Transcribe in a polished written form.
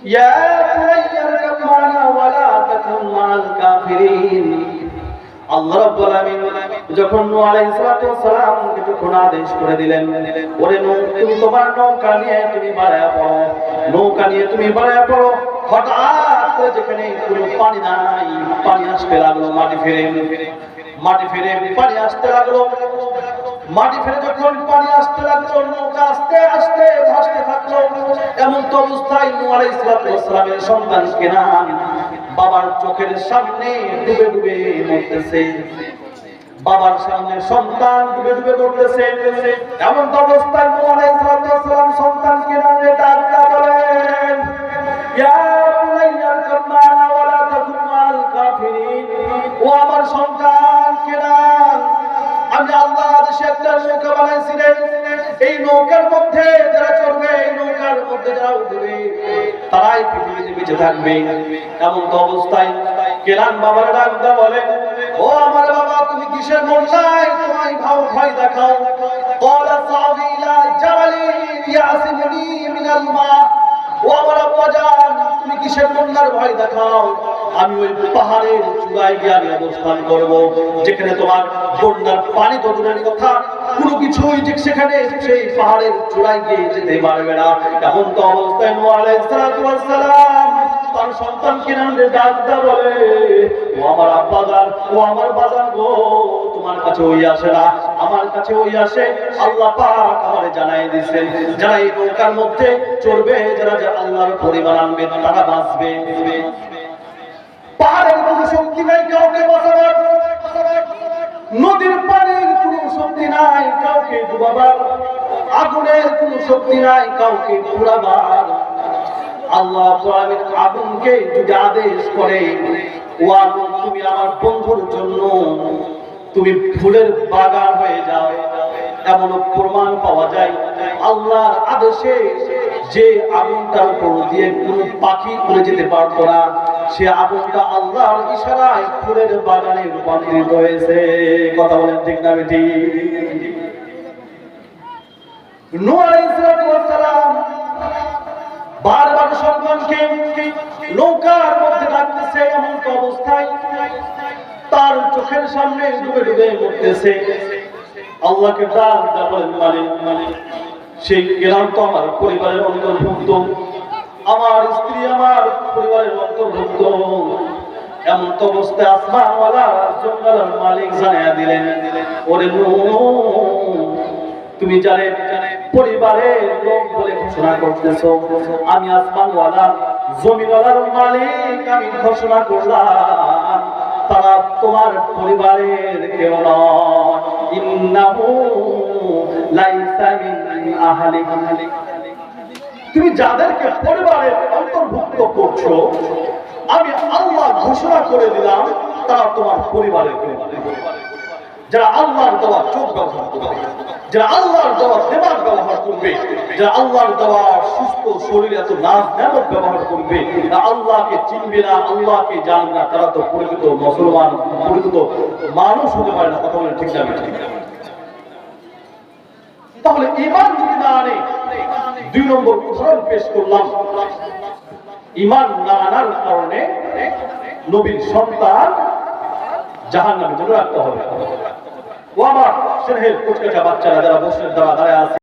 ইয়া বুনাইয়া ইরকাব মা'না ওয়া লা তাকুন মা'আল কাফিরিন। আল্লাহ রাব্বুল আলামিন যখন নূহ আলাইহিস সালাতু ওয়াস সালামকে যখন আদেশ করে দিলেন, ওরে নূহ তুমি তোমার নৌকা নিয়ে তুমি বাড়ায়া পড়ো, নৌকা নিয়ে তুমি বাড়ায়া পড়ো। হঠাৎ করে যেখানে কোনো পানি নাই, পানি আসতে লাগলো, মাটি ফেরে পানি আসতে লাগলো। মাটি ফেরে যখন পানি আসতে লাগলো, নৌকা আস্তে আস্তে ভাসতে থাকলো। এমন তো অবস্থায় নূহ আলাইহিস সালাতু ওয়াস সালামের সন্তান কেনান বাবার চোখের সামনে ডুবে ডুবে মরতেছে। বাবার সামনে সন্তান ডুবে ডুবে মরতেছে। এমন তো অবস্থায় নূহ আলাইহিস সালাতু ওয়াস সালাম সন্তান কেনানে ডাকতে বলেন, ইয়া বুনাইয়া ইরকাব মা'না ওয়া লা তাকুন মা'আল কাফিরিন। ও আমার সন্তান কেনান, আমি আল্লাহ আদেশে একটা নৌকা বানাইছি রে। এই নৌকার মধ্যে যারা চড়বে, এই নৌকার মধ্যে যারা উঠবে, তারাই পৃথিবীতে বেঁচে থাকবে। এমন তো অবস্থায় কেনান বাবার ডাকতে বলে, ও আমার বাবা তুমি কিসের মনসাই, তোমায় ভয় দেখাও। ক্বালা সা'বি ইলা জাবালিন ইয়াসিমুনি মিনাল মা। ও আমার আব্বা জান তুমি কিসের বন্যার ভয় দেখাও, আমি ওই পাহাড়ের চূড়ায় গিয়ে আমি অবস্থান করব, যেখানে তোমার বন্যার পানি তো দূরের কথা, কোনো কিছুই যে সেখানে সেই পাহাড়ের চূড়ায় গিয়ে যেতে পারবে না। এমন তো অবস্থায় নূহ আলাইহিস সালাতু ওয়াস সালাম তার সন্তান কেনানকে ডাকতে বলে, ও আমার আব্বা জান, ও আমার বাজান গো, তোমার কাছে ওই আসে না, আমার কাছে ওই আসে। আল্লাহ পাক আমারে জানাই দিয়েছেন, যারা এই নৌকার মধ্যে চড়বে, যারা যে আল্লাহর পরিবার আনবে, তারা বাঁচবে। পাহাড়ের কোনো শক্তি নাই কাউকে বাঁচাবার, নদীর পানির কোনো শক্তি নাই কাউকে ডুবাবার, আগুনের কোনো শক্তি নাই কাউকে পোড়াবার। আল্লাহ রাব্বুল আগুনকে যদি আদেশ করে, ও আগুন তুমি আমার বন্ধুর জন্য তুমি ফুলের বাগান হয়ে যাও, এমন প্রমাণ পাওয়া যায়। আল্লাহর আদেশে যে আগুনটার উপর দিয়ে কোনো পাখি উড়ে যেতে পারতো না, সে আগুনটা আল্লাহর ইশারায় ফুলের বাগানে রূপান্তরিত হয়েছে। কথা বলেন ঠিক না বেটি? নূহ আলাইহিস সালাম বারবার সন্তানকে নৌকার মধ্যে ডাকতেছে। এমন অবস্থায় তার চোখের সামনে ডুবে ডুবে মরতেছে। আল্লাহকে ডাক বলেন, মালিক সেই কেরাম তো আমার পরিবারের অন্তর্ভুক্ত, আমার স্ত্রী আমার পরিবারের অন্তর্ভুক্ত। এমন তো অবস্থায় আসমানওয়ালা জঙ্গলের মালিক জানাইয়া দিলেন, ওরে নূহ তুমি যারে পরিবারের লোক বলে ঘোষণা করতেছ, আমি আসমানওয়ালা জমিনওয়ালার মালিক আমি ঘোষণা করলাম তারা তোমার পরিবারের কেউ নয়। ইন্নাহু লাইসা মিন আহলিক। তুমি যাদেরকে পরিবারের অন্তর্ভুক্ত করছো, আমি আল্লাহ ঘোষণা করে দিলাম তারা তোমার পরিবারের কেউ নয়। যারা আল্লাহর দেওয়া চোখ ব্যবহার করবে, যারা আল্লাহর দেওয়া দিমাগ ব্যবহার করবে, যারা আল্লাহর দেওয়া সুস্থ শরীর এত নাজ নেয়ামত ব্যবহার করবে, যারা আল্লাহকে চিনবে না, আল্লাহকে জানবে না, তারা তো পরিচিত মুসলমান, পরিচিত মানুষ হতে পারে না। কথা বলেন ঠিক না? তাহলে ঈমান যদি না আনে, 2 নম্বর উদাহরণ পেশ করলাম, ঈমান না আনার কারণে নবীর সন্তান জাহান্নামে চলে রাখতে হবে। ও আমার স্নেহের কুচকাচা বাচ্চারা যারা বসে দাঁড়ায় আছে,